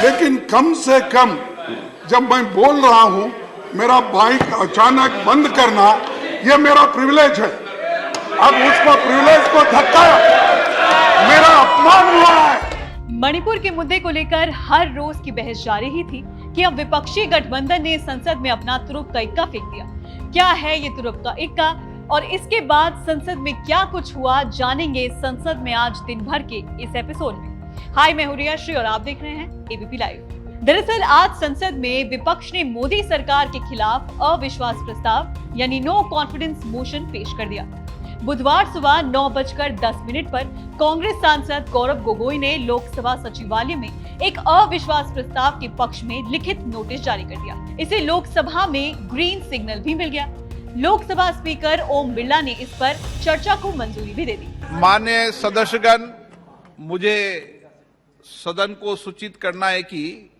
लेकिन कम से कम जब मैं बोल रहा हूं मेरा बाइक अचानक बंद करना यह मेरा प्रिविलेज है। अब उसको प्रिविलेज को धक्का मेरा अपमान हुआ है। मणिपुर के मुद्दे को लेकर हर रोज की बहस जारी ही थी कि अब विपक्षी गठबंधन ने संसद में अपना तुरुप का इक्का फेंक दिया। क्या है ये तुरुप का इक्का और इसके बाद संसद में क्या कुछ हुआ, जानेंगे संसद में आज दिन भर के इस एपिसोड में। हाय, मैं हूं रिया श्री और आप देख रहे हैं एबीपी लाइव। दरअसल आज संसद में विपक्ष ने मोदी सरकार के खिलाफ अविश्वास प्रस्ताव यानी नो कॉन्फिडेंस मोशन पेश कर दिया। बुधवार सुबह 9:10 पर कांग्रेस सांसद गौरव गोगोई ने लोकसभा सचिवालय में एक अविश्वास प्रस्ताव के पक्ष में लिखित नोटिस जारी कर दिया। इसे लोकसभा में ग्रीन सिग्नल भी मिल गया। लोकसभा स्पीकर ओम बिरला ने इस पर चर्चा को मंजूरी भी दे दी। माननीय सदस्यगण, मुझे सदन को सूचित करना है कि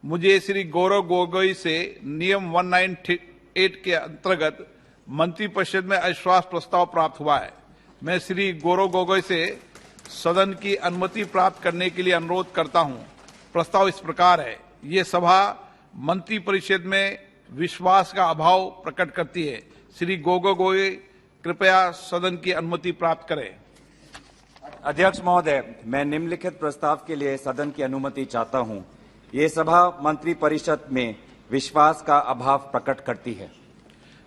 मुझे श्री गौरव गोगोई से नियम 198 के अंतर्गत मंत्रिपरिषद में अविश्वास प्रस्ताव प्राप्त हुआ है। मैं श्री गौरव गोगोई से सदन की अनुमति प्राप्त करने के लिए अनुरोध करता हूं। प्रस्ताव इस प्रकार है। ये सभा मंत्रिपरिषद में विश्वास का अभाव प्रकट करती है। श्री गोगोई कृपया सदन की अनुमति प्राप्त करें। अध्यक्ष महोदय, मैं निम्नलिखित प्रस्ताव के लिए सदन की अनुमति चाहता हूं। ये सभा मंत्रिपरिषद में विश्वास का अभाव प्रकट करती है।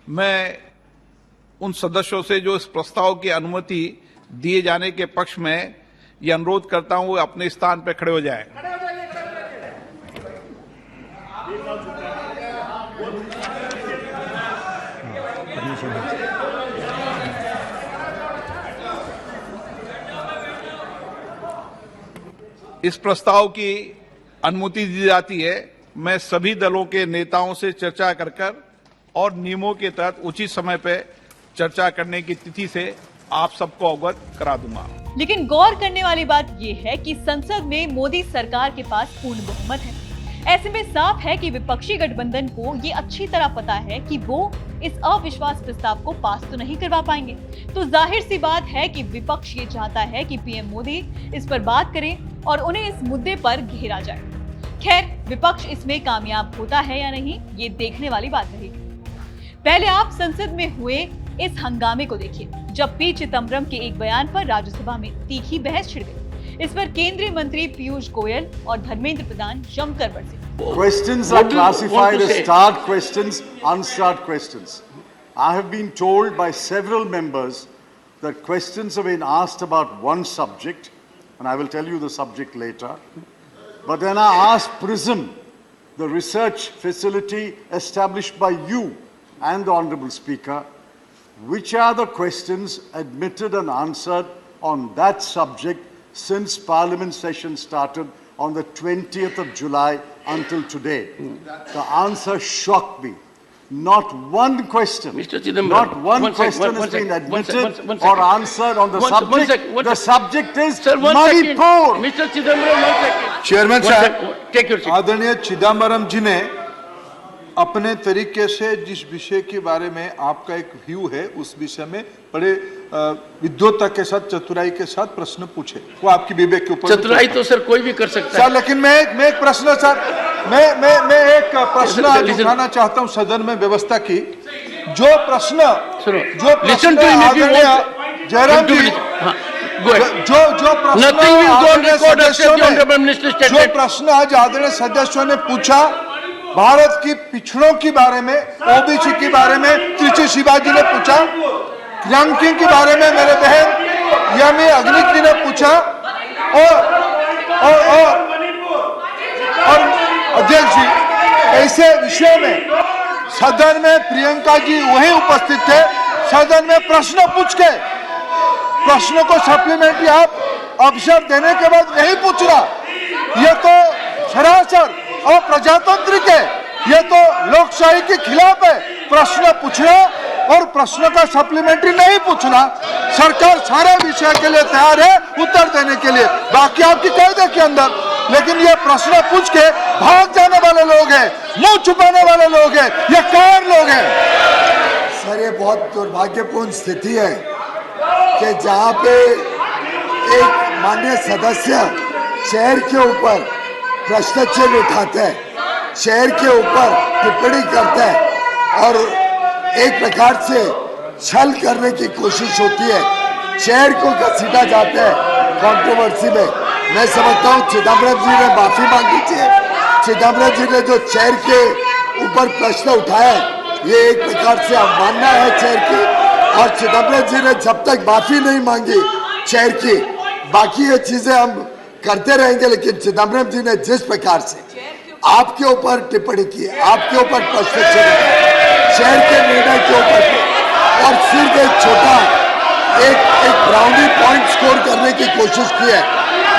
मैं उन सदस्यों से जो इस प्रस्ताव की अनुमति दिए जाने के पक्ष में ये अनुरोध करता हूं, वो अपने स्थान पर खड़े हो जाएं। इस प्रस्ताव की अनुमति दी जाती है। मैं सभी दलों के नेताओं से चर्चा कर और नियमों के तहत उचित समय पर चर्चा करने की तिथि से आप सबको अवगत करा दूंगा। लेकिन गौर करने वाली बात यह है कि संसद में मोदी सरकार के पास पूर्ण बहुमत है। ऐसे में साफ है कि विपक्षी गठबंधन को ये अच्छी तरह पता है कि वो इस अविश्वास प्रस्ताव को पास तो नहीं करवा पाएंगे। तो जाहिर सी बात है कि विपक्ष ये चाहता है कि पीएम मोदी इस पर बात करें और उन्हें इस मुद्दे पर घेरा जाए। खैर, विपक्ष इसमें कामयाब होता है या नहीं, ये देखने वाली बात रहेगी। पहले आप संसद में हुए इस हंगामे को देखिए, जब पी चिदम्बरम के एक बयान पर राज्यसभा में तीखी बहस छिड़ गई। इस पर केंद्रीय मंत्री पीयूष गोयल और धर्मेंद्र प्रधान जमकर बरसे। Questions are classified as starred questions, unstarred questions. I have been told by several members that questions have been asked about one subject, and I will tell you the subject later. But then I asked PRISM, the research facility established by you and the Honorable Speaker, which are the questions admitted and answered on that subject since Parliament session started on the 20th of July until today. The answer shocked me. Not one question, not one question has been admitted or answered on the subject. The subject is Manipur. Mr. Chidambaram, 1 second. Chairman साहब, take your seat. आदरणीय चिदम्बरम जी ने अपने तरीके से जिस विषय के बारे में आपका एक व्यू है, उस विषय में बड़े विद्वता के साथ, चतुराई के साथ प्रश्न पूछे। वो आपकी विवेक के ऊपर चतुराई तो सर कोई भी कर सकता है सर, लेकिन मैं एक प्रश्न सर, मैं एक प्रश्न उठाना चाहता हूं सदन में व्यवस्था की। जो प्रश्न जयराम जी, जो प्रश्न आज आदरणीय सदस्यों ने पूछा, भारत की पिछड़ों के बारे में, ओबीसी के बारे में त्रिची शिवाजी ने पूछा, रैंकिंग के बारे में मेरे बहन यामी अग्निहोत्री ने पूछा, और अध्यक्ष जी, ऐसे विषय में सदन में प्रियंका जी वहीं उपस्थित थे। सदन में प्रश्न पूछ के प्रश्नों को सप्लीमेंट्री आप अवसर देने के बाद नहीं पूछ रहा, ये तो सरासर और प्रजातांत्रिक है, ये तो लोकशाही के खिलाफ है। प्रश्न पूछना और प्रश्न का सप्लीमेंट्री नहीं पूछना। सरकार सारे विषय के लिए तैयार है उत्तर देने के लिए, बाकी आपकी कायदे के अंदर, लेकिन ये प्रश्न पूछ के भाग जाने वाले लोग हैं, मुंह छुपाने वाले लोग हैं, ये कौन लोग हैं? सर, ये बहुत दुर्भाग्यपूर्ण स्थिति है कि जहाँ पे एक माननीय सदस्य चेयर के ऊपर प्रश्न चिन्ह उठाते हैं, शहर के ऊपर टिप्पणी करते हैं और एक प्रकार से छल करने की कोशिश होती है, शहर को घसीटा जाता है कंट्रोवर्सी में। मैं समझता हूँ चिदम्बरम जी ने माफी मांगी थी। चिदम्बरम जी ने जो शहर के ऊपर प्रश्न उठाया, ये एक प्रकार से अवमानना है शहर की, और चिदम्बरम जी ने जब तक माफी नहीं मांगी शहर की, बाकी ये चीजें हम करते रहेंगे। लेकिन चिदम्बरम जी ने जिस प्रकार से आपके ऊपर टिप्पणी की, आपके ऊपर प्रश्न शहर के निर्णय के ऊपर, और सिर्फ एक छोटा एक ब्राउनी पॉइंट स्कोर करने की कोशिश की है,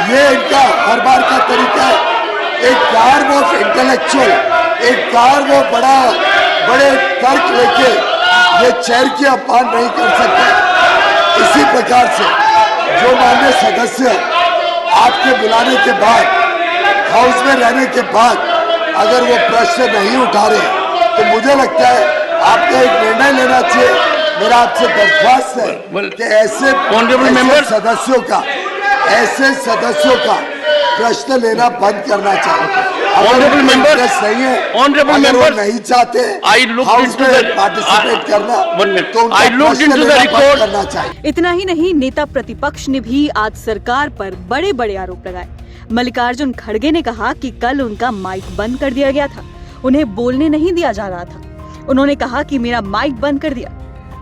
ये इनका हर बार का तरीका है। एक कार वो इंटेलेक्चुअल, एक कार वो बड़े तर्क लेके ये शहर की अपमान नहीं कर सकते। इसी प्रकार से जो माननीय सदस्य आपके बुलाने के बाद, हाउस में रहने के बाद अगर वो प्रश्न नहीं उठा रहे, तो मुझे लगता है आपको एक निर्णय लेना चाहिए। मेरा आपसे दरख्वास्त है कि ऐसे सदस्यों का प्रश्न लेना बंद करना चाहिए। Honorable member, नहीं है, honorable अगर वो members, नहीं चाहते I looked हाउस into में the- पार्टिसिपेट करना, one minute. तो उनका I looked प्रश्न into the लेना बंद record. करना चाहिए। इतना ही नहीं, नेता प्रतिपक्ष ने भी आज सरकार पर बड़े बड़े आरोप लगाए। मल्लिकार्जुन खड़गे ने कहा कि कल उनका माइक बंद कर दिया गया था, उन्हें बोलने नहीं दिया जा रहा था। उन्होंने कहा कि मेरा माइक बंद कर दिया,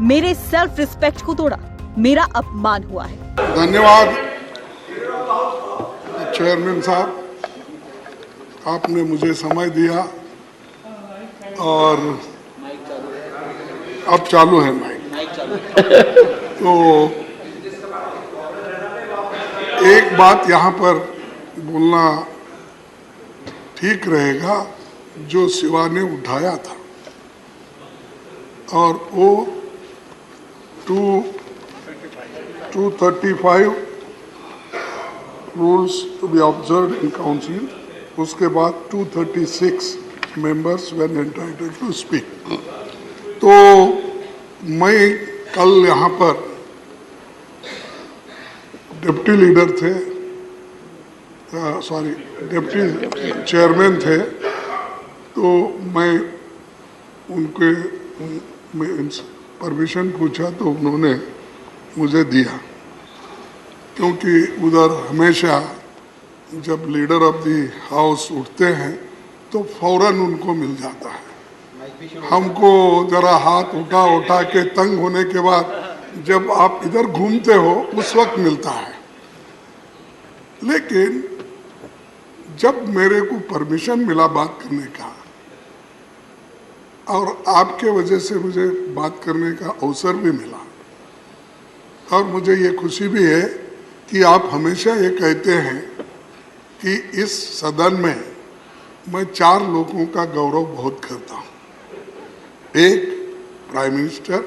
मेरे सेल्फ रिस्पेक्ट को तोड़ा, मेरा अपमान हुआ है। धन्यवाद चेयरमैन साहब, आपने मुझे समय दिया और अब चालू है माइक। तो एक बात यहाँ पर बोलना ठीक रहेगा, जो शिवा ने उठाया था, और वो 235 rules to be observed in council, उसके बाद 236 members when entitled to speak. तो मैं कल यहाँ पर डिप्टी लीडर थे, डिप्टी चेयरमैन थे, तो मैं उनके परमिशन पूछा तो उन्होंने मुझे दिया, क्योंकि उधर हमेशा जब लीडर ऑफ द हाउस उठते हैं तो फौरन उनको मिल जाता है। हमको जरा हाथ उठा के तंग होने के बाद जब आप इधर घूमते हो उस वक्त मिलता है। लेकिन जब मेरे को परमिशन मिला बात करने का, और आपके वजह से मुझे बात करने का अवसर भी मिला, और मुझे ये खुशी भी है कि आप हमेशा ये कहते हैं कि इस सदन में मैं 4 लोगों का गौरव बहुत करता हूँ। एक प्राइम मिनिस्टर,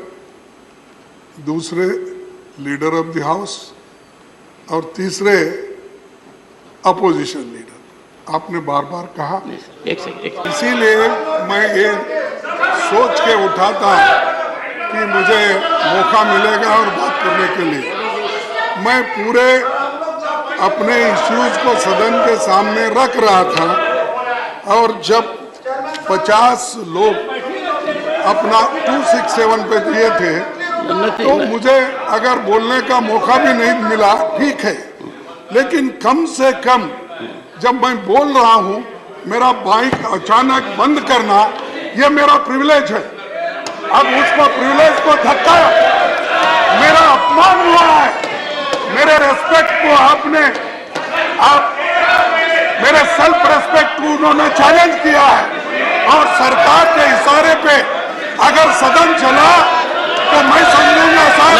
दूसरे लीडर ऑफ द हाउस, और तीसरे अपोजिशन लीडर। आपने बार बार कहा, एक सेकंड। इसीलिए मैं ये सोच के उठा था कि मुझे मौका मिलेगा और बात करने के लिए। मैं पूरे अपने इश्यूज को सदन के सामने रख रहा था, और जब 50 लोग अपना 267 पे दिए थे, तो मुझे अगर बोलने का मौका भी नहीं मिला, ठीक है, लेकिन कम से कम जब मैं बोल रहा हूं, मेरा माइक अचानक बंद करना ये मेरा प्रिविलेज है। अब उसको प्रिविलेज को धक्काया, मेरा अपमान हुआ है, मेरे रेस्पेक्ट को आप मेरे सेल्फ रेस्पेक्ट को उन्होंने चैलेंज किया है, और सरकार के इशारे पे अगर सदन चला तो मैं समझूंगा सर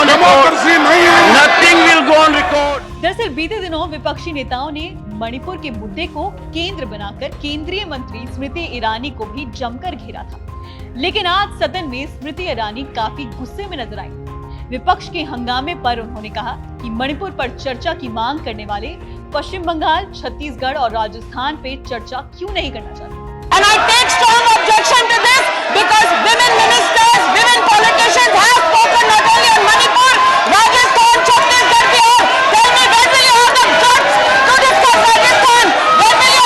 डेमोक्रेसी नहीं है। Nothing will go on record. दरअसल बीते दिनों विपक्षी नेताओं ने मणिपुर के मुद्दे को केंद्र बनाकर केंद्रीय मंत्री स्मृति ईरानी को भी जमकर घेरा था, लेकिन आज सदन में स्मृति ईरानी काफी गुस्से में नजर आई। विपक्ष के हंगामे पर उन्होंने कहा कि मणिपुर पर चर्चा की मांग करने वाले पश्चिम बंगाल, छत्तीसगढ़ और राजस्थान पे चर्चा क्यों नहीं करना चाहते। And I take strong objection to this because women ministers, women politicians have spoken not only on Manipur, Rajasthan, Chhattisgarh, Bihar. Tell me, when will you have the guts to discuss Rajasthan? When will you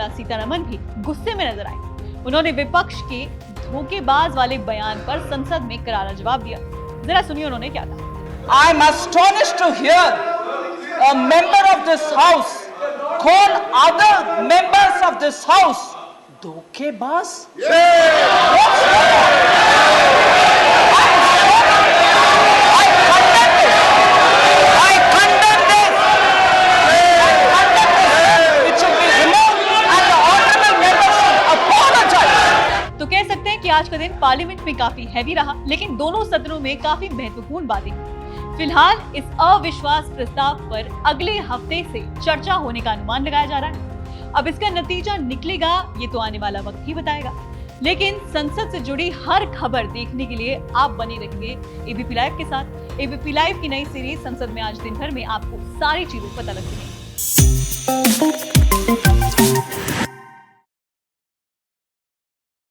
Nirmala Sitharaman भी गुस्से में नजर आई। उन्होंने विपक्ष के धोखेबाज वाले बयान पर संसद में करारा जवाब दिया। जरा सुनिए उन्होंने क्या कहा। I am astonished to hear a member of this house call other members of this house धोखेबाज। तो कह सकते हैं कि आज का दिन पार्लियामेंट में काफी हैवी रहा, लेकिन दोनों सदनों में काफी महत्वपूर्ण बातें हुई। फिलहाल इस अविश्वास प्रस्ताव पर अगले हफ्ते से चर्चा होने का अनुमान लगाया जा रहा है। अब इसका नतीजा निकलेगा ये तो आने वाला वक्त ही बताएगा, लेकिन संसद से जुड़ी हर खबर देखने के लिए आप बने रहिए एबीपी लाइव के साथ। एबीपी लाइव की नई सीरीज संसद में आज दिन भर में आपको सारी चीजें पता लग सकेंगी।